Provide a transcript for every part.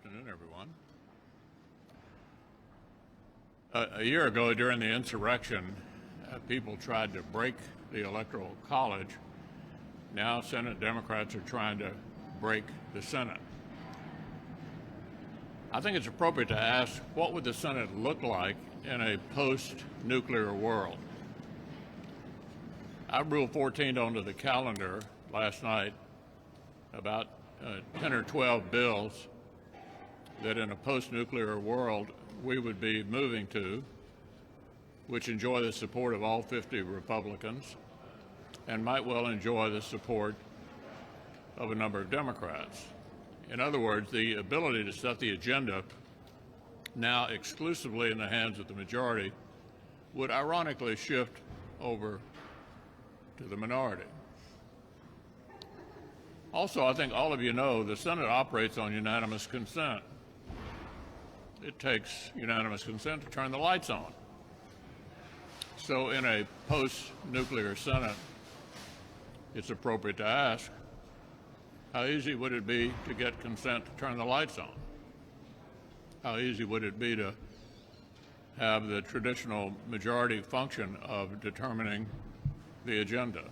afternoon, everyone. A year ago, during the insurrection, people tried to break the Electoral College. Now, Senate Democrats are trying to break the Senate. I think it's appropriate to ask, what would the Senate look like in a post-nuclear world? I ruled 14 onto the calendar last night about 10 or 12 bills that in a post-nuclear world we would be moving to, which enjoy the support of all 50 Republicans and might well enjoy the support of a number of Democrats. In other words, the ability to set the agenda, now exclusively in the hands of the majority, would ironically shift over to the minority. Also, I think all of you know the Senate operates on unanimous consent. It takes unanimous consent to turn the lights on. So in a post-nuclear Senate, it's appropriate to ask, how easy would it be to get consent to turn the lights on? How easy would it be to have the traditional majority function of determining the agenda?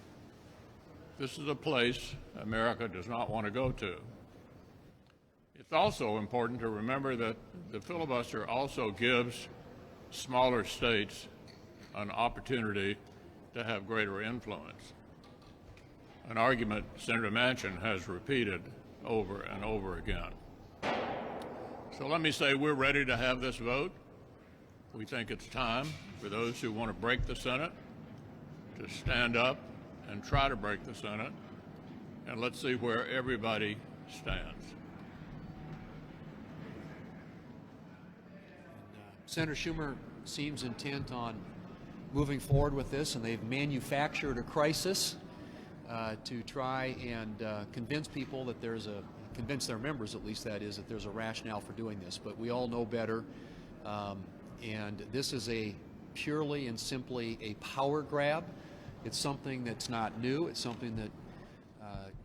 This is a place America does not want to go to. It's also important to remember that the filibuster also gives smaller states an opportunity to have greater influence, an argument Senator Manchin has repeated over and over again. So let me say we're ready to have this vote. We think it's time for those who want to break the Senate to stand up and try to break the Senate, and let's see where everybody stands. Senator Schumer seems intent on moving forward with this, and they've manufactured a crisis to try and convince people that convince their members at least, that is, that there's a rationale for doing this. But we all know better, and this is purely and simply a power grab. It's something that's not new. It's something that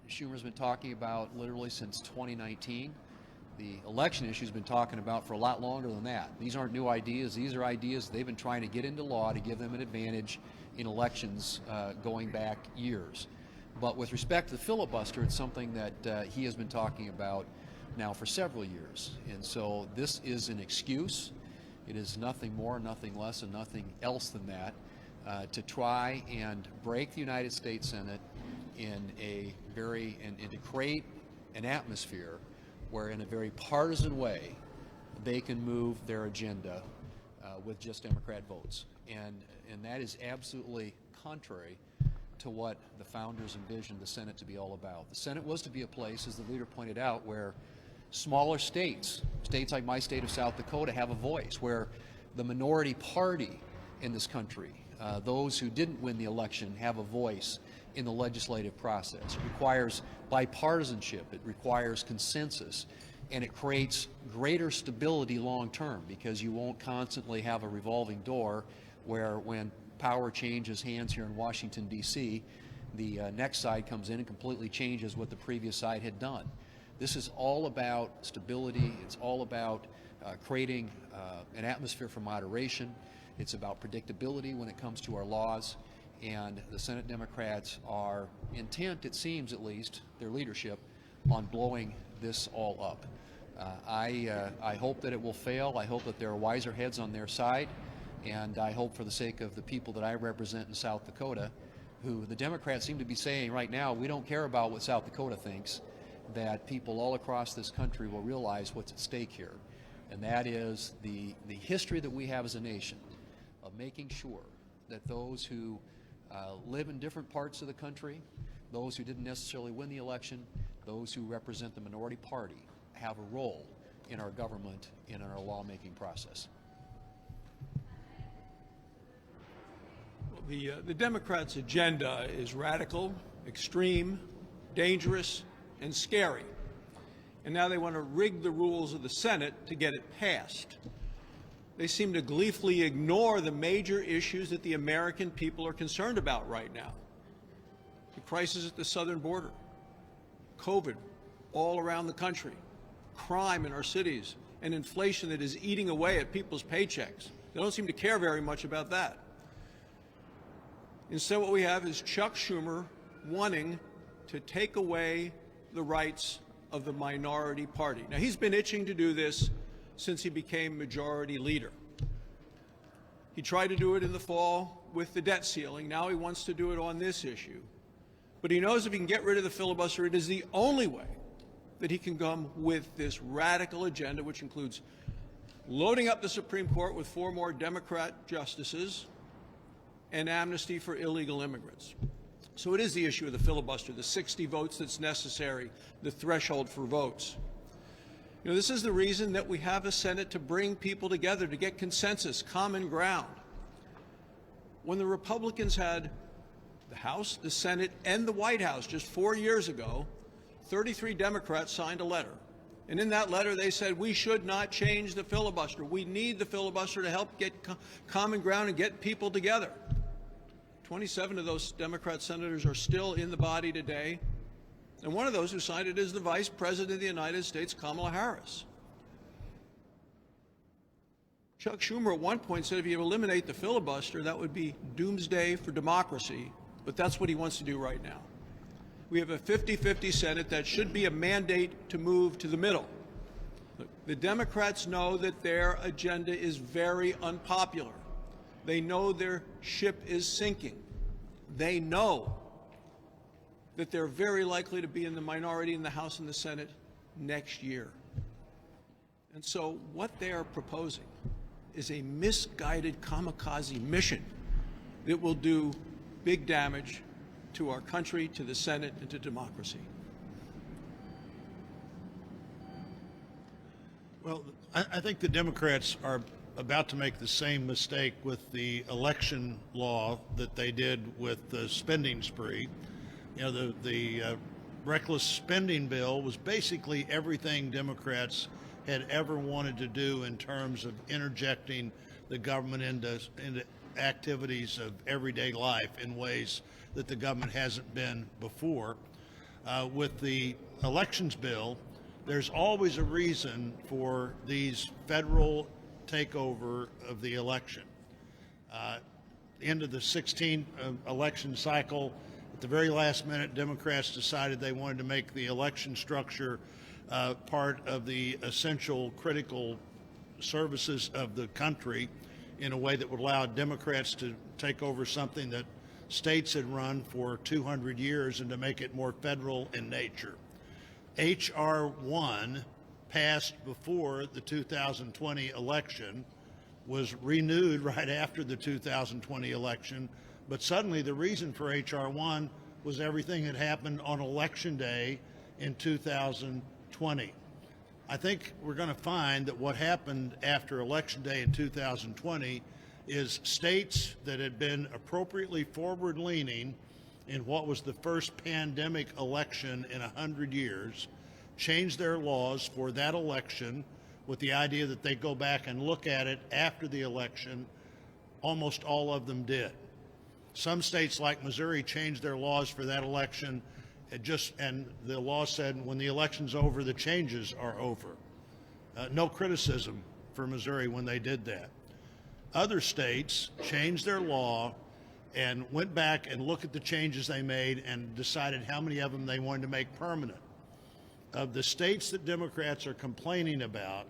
Schumer's been talking about literally since 2019. The election issue's been talking about for a lot longer than that. These aren't new ideas. These are ideas they've been trying to get into law to give them an advantage in elections going back years. But with respect to the filibuster, it's something that he has been talking about now for several years. And so this is an excuse. It is nothing more, nothing less, and nothing else than that to try and break the United States Senate and to create an atmosphere where in a very partisan way they can move their agenda with just Democrat votes. And that is absolutely contrary to what the founders envisioned the Senate to be all about. The Senate was to be a place, as the leader pointed out, where smaller states like my state of South Dakota, have a voice, where the minority party in this country, those who didn't win the election, have a voice in the legislative process. It requires bipartisanship, it requires consensus, and it creates greater stability long term, because you won't constantly have a revolving door where when power changes hands here in Washington, D.C., the next side comes in and completely changes what the previous side had done. This is all about stability. It's all about creating an atmosphere for moderation. It's about predictability when it comes to our laws. And the Senate Democrats are intent, it seems at least, their leadership, on blowing this all up. I hope that it will fail. I hope that there are wiser heads on their side. And I hope, for the sake of the people that I represent in South Dakota, who the Democrats seem to be saying right now, we don't care about what South Dakota thinks, that people all across this country will realize what's at stake here. And that is the history that we have as a nation of making sure that those who live in different parts of the country, those who didn't necessarily win the election, those who represent the minority party, have a role in our government and in our lawmaking process. The Democrats' agenda is radical, extreme, dangerous, and scary. And now they want to rig the rules of the Senate to get it passed. They seem to gleefully ignore the major issues that the American people are concerned about right now. The crisis at the southern border, COVID all around the country, crime in our cities and inflation that is eating away at people's paychecks. They don't seem to care very much about that. Instead, what we have is Chuck Schumer wanting to take away the rights of the minority party. Now, he's been itching to do this since he became majority leader. He tried to do it in the fall with the debt ceiling. Now he wants to do it on this issue. But he knows if he can get rid of the filibuster, it is the only way that he can come with this radical agenda, which includes loading up the Supreme Court with 4 more Democrat justices and amnesty for illegal immigrants. So it is the issue of the filibuster, the 60 votes that's necessary, the threshold for votes. You know, this is the reason that we have a Senate, to bring people together, to get consensus, common ground. When the Republicans had the House, the Senate, and the White House just 4 years ago, 33 Democrats signed a letter. And in that letter, they said, we should not change the filibuster. We need the filibuster to help get common ground and get people together. 27 of those Democrat senators are still in the body today. And one of those who signed it is the Vice President of the United States, Kamala Harris. Chuck Schumer at one point said if you eliminate the filibuster, that would be doomsday for democracy. But that's what he wants to do right now. We have a 50-50 Senate that should be a mandate to move to the middle. The Democrats know that their agenda is very unpopular. They know their ship is sinking. They know that they're very likely to be in the minority in the House and the Senate next year. And so what they are proposing is a misguided kamikaze mission that will do big damage to our country, to the Senate, and to democracy. Well, I think the Democrats are about to make the same mistake with the election law that they did with the spending spree. You know, the reckless spending bill was basically everything Democrats had ever wanted to do in terms of interjecting the government into activities of everyday life in ways that the government hasn't been before. With the elections bill, there's always a reason for these federal takeover of the election. End of the 16th election cycle, at the very last minute, Democrats decided they wanted to make the election structure part of the essential critical services of the country in a way that would allow Democrats to take over something that states had run for 200 years and to make it more federal in nature. H.R. 1 passed before the 2020 election, was renewed right after the 2020 election, but suddenly the reason for H.R. 1 was everything that happened on Election Day in 2020. I think we're going to find that what happened after Election Day in 2020 is states that had been appropriately forward-leaning in what was the first pandemic election in 100 years changed their laws for that election with the idea that they go back and look at it after the election. Almost all of them did. Some states like Missouri changed their laws for that election and the law said when the election's over, the changes are over. No criticism for Missouri when they did that. Other states changed their law and went back and looked at the changes they made and decided how many of them they wanted to make permanent. Of the states that Democrats are complaining about,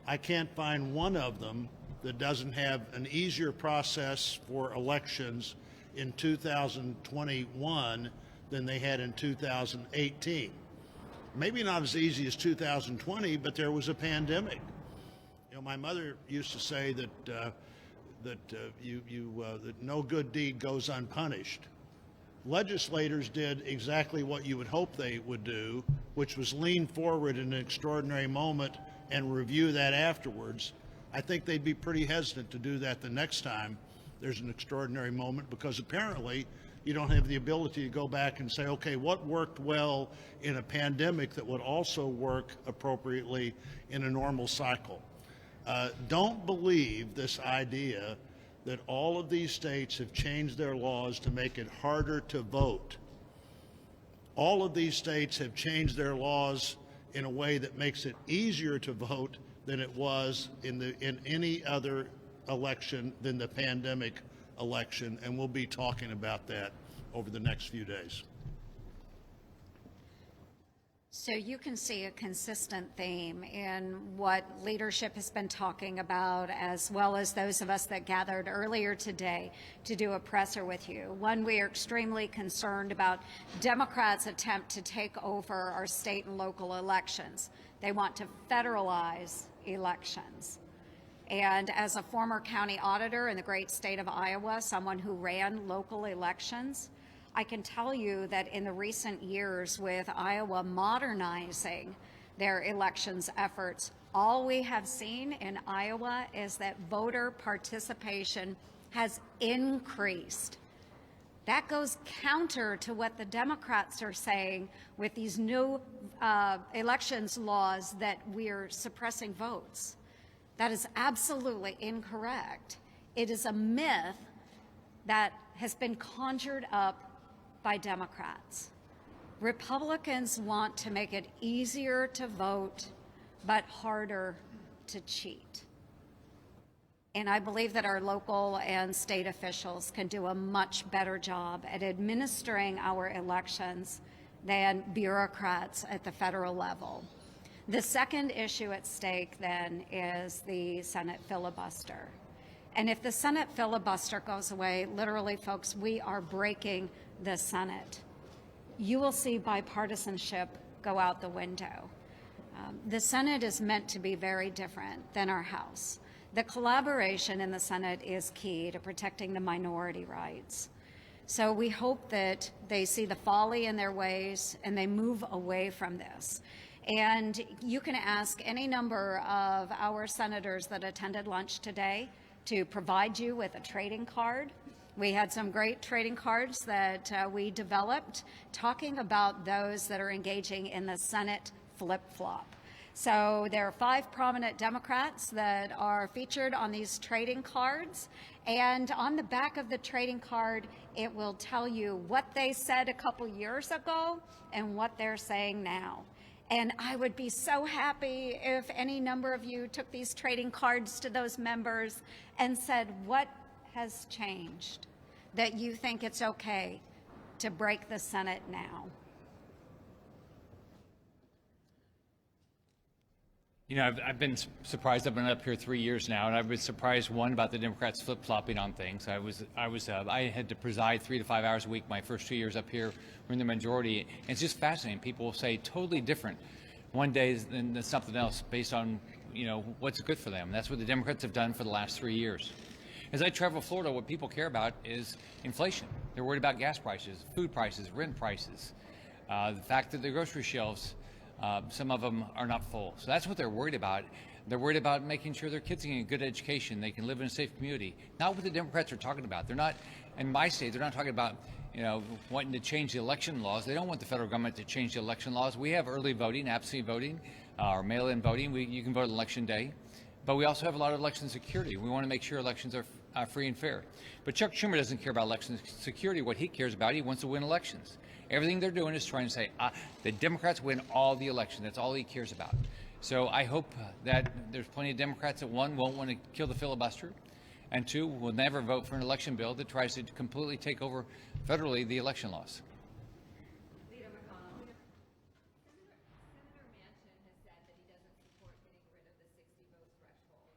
I can't find one of them that doesn't have an easier process for elections in 2021 than they had in 2018. Maybe not as easy as 2020, but there was a pandemic. You know, my mother used to say that that no good deed goes unpunished. Legislators did exactly what you would hope they would do, which was lean forward in an extraordinary moment and review that afterwards. I think they'd be pretty hesitant to do that the next time there's an extraordinary moment, because apparently you don't have the ability to go back and say, okay, what worked well in a pandemic that would also work appropriately in a normal cycle? Don't believe this idea that all of these states have changed their laws to make it harder to vote. All of these states have changed their laws in a way that makes it easier to vote than it was in any other election than the pandemic election, and we'll be talking about that over the next few days. So you can see a consistent theme in what leadership has been talking about, as well as those of us that gathered earlier today to do a presser with you. One, we are extremely concerned about Democrats' attempt to take over our state and local elections. They want to federalize elections. And as a former county auditor in the great state of Iowa, someone who ran local elections, I can tell you that in the recent years with Iowa modernizing their elections efforts, all we have seen in Iowa is that voter participation has increased. That goes counter to what the Democrats are saying with these new elections laws that we're suppressing votes. That is absolutely incorrect. It is a myth that has been conjured up by Democrats. Republicans want to make it easier to vote, but harder to cheat. And I believe that our local and state officials can do a much better job at administering our elections than bureaucrats at the federal level. The second issue at stake then is the Senate filibuster. And if the Senate filibuster goes away, literally, folks, we are breaking the Senate. You will see bipartisanship go out the window. The Senate is meant to be very different than our House. The collaboration in the Senate is key to protecting the minority rights. So we hope that they see the folly in their ways and they move away from this. And you can ask any number of our senators that attended lunch today to provide you with a trading card. We had some great trading cards that we developed talking about those that are engaging in the Senate flip-flop. So there are 5 prominent Democrats that are featured on these trading cards. And on the back of the trading card, it will tell you what they said a couple years ago and what they're saying now. And I would be so happy if any number of you took these trading cards to those members and said, what has changed that you think it's okay to break the Senate now? You know, I've been surprised. I've been up here 3 years now, and I've been surprised, one, about the Democrats flip-flopping on things. I had to preside 3 to 5 hours a week my first 2 years up here. We're in the majority, and it's just fascinating. People will say totally different one day than something else based on, you know, what's good for them. That's what the Democrats have done for the last 3 years. As I travel Florida, what people care about is inflation. They're worried about gas prices, food prices, rent prices, the fact that the grocery shelves, some of them are not full. So that's what they're worried about. They're worried about making sure their kids are getting a good education, they can live in a safe community. Not what the Democrats are talking about. They're not, in my state, they're not talking about, you know, wanting to change the election laws. They don't want the federal government to change the election laws. We have early voting, absentee voting, or mail-in voting. You can vote on election day. But we also have a lot of election security. We want to make sure elections are free and fair. But Chuck Schumer doesn't care about election security. What he cares about, he wants to win elections. Everything they're doing is trying to say the Democrats win all the elections. That's all he cares about. So I hope that there's plenty of Democrats that, one, won't want to kill the filibuster, and two, will never vote for an election bill that tries to completely take over federally the election laws. Senator Manchin has said that he doesn't support getting rid of the 60 vote threshold,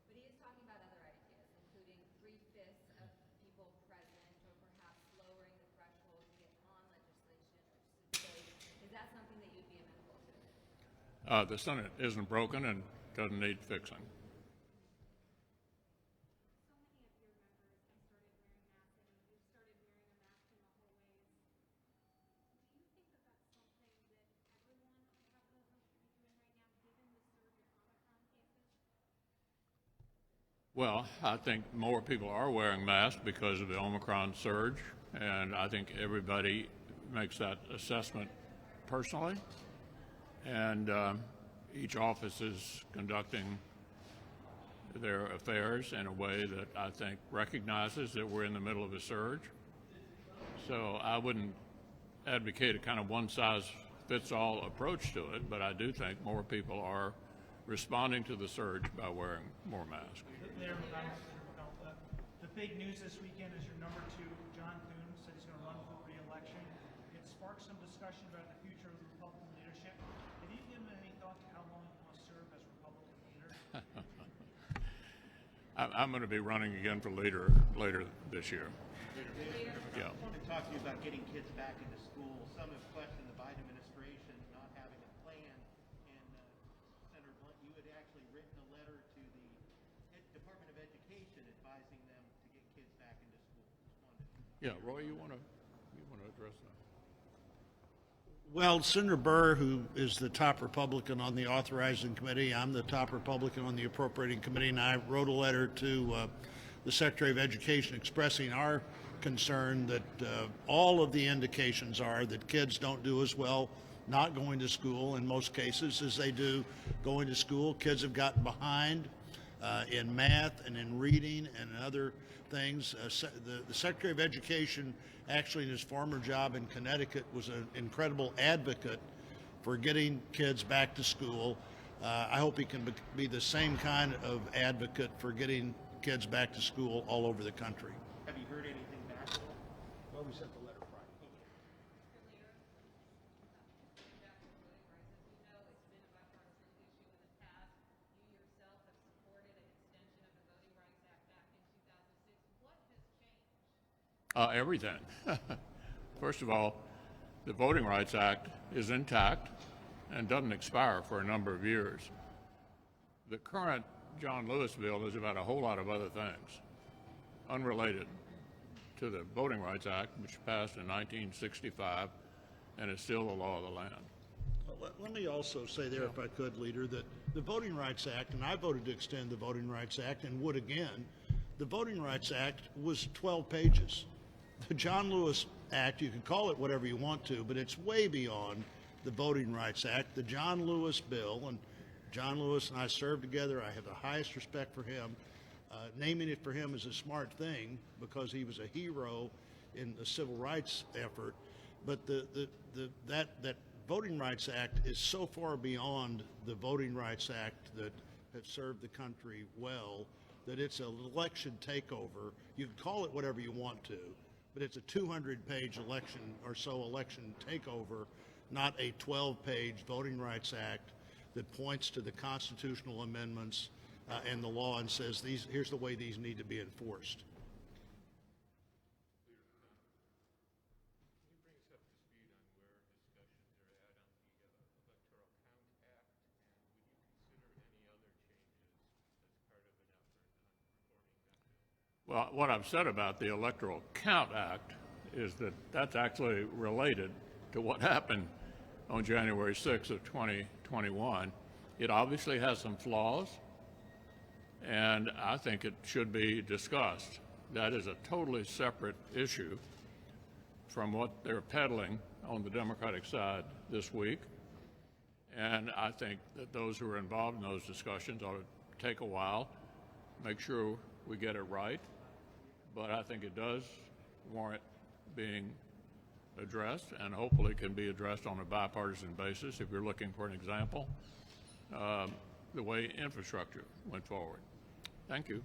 but he is talking about other ideas, including 3/5 of people present, or perhaps lowering the threshold to get on legislation or debate. Is that something that you'd be amenable to? The Senate isn't broken and doesn't need fixing. Well, I think more people are wearing masks because of the Omicron surge, and I think everybody makes that assessment personally. And each office is conducting their affairs in a way that I think recognizes that we're in the middle of a surge. So I wouldn't advocate a kind of fits-all approach to it, but I do think more people are responding to the surge by wearing more masks. The big news this weekend is your number 2, John Thune, said he's going to run for re-election. It sparked some discussion about the future of the Republican leadership. Have you given any thought to how long you want to serve as Republican leader? I'm going to be running again for leader later this year. Yeah. I want to talk to you about getting kids back into school. Some have questioned the Biden administration not having a plan. And Senator Blunt, you had actually written a letter to the Department of Education advising them to get kids back into school. Yeah, Roy, you want to address that? Well, Senator Burr, who is the top Republican on the authorizing committee, I'm the top Republican on the appropriating committee, and I wrote a letter to the Secretary of Education expressing our concern that all of the indications are that kids don't do as well not going to school in most cases as they do going to school. Kids have gotten behind in math and in reading and in other things. The Secretary of Education, actually in his former job in Connecticut, was an incredible advocate for getting kids back to school. I hope he can be the same kind of advocate for getting kids back to school all over the country. Have you heard anything back? Well, we sent the letter Friday. Everything. First of all, the Voting Rights Act is intact and doesn't expire for a number of years. The current John Lewis bill is about a whole lot of other things unrelated to the Voting Rights Act, which passed in 1965 and is still the law of the land. Let me also say there, if I could, Leader, that the Voting Rights Act, and I voted to extend the Voting Rights Act and would again, the Voting Rights Act was 12 pages. The John Lewis Act, you can call it whatever you want to, but it's way beyond the Voting Rights Act. The John Lewis bill, and John Lewis and I served together. I have the highest respect for him. Naming it for him is a smart thing because he was a hero in the civil rights effort. But that Voting Rights Act is so far beyond the Voting Rights Act that has served the country well that it's an election takeover. You can call it whatever you want to, but it's a 200-page election takeover, not a 12-page Voting Rights Act that points to the constitutional amendments and the law and says here's the way these need to be enforced. Well, what I've said about the Electoral Count Act is that that's actually related to what happened on January 6th of 2021. It obviously has some flaws, and I think it should be discussed. That is a totally separate issue from what they're peddling on the Democratic side this week. And I think that those who are involved in those discussions ought to take a while, make sure we get it right. But I think it does warrant being addressed, and hopefully can be addressed on a bipartisan basis. If you're looking for an example, the way infrastructure went forward. Thank you.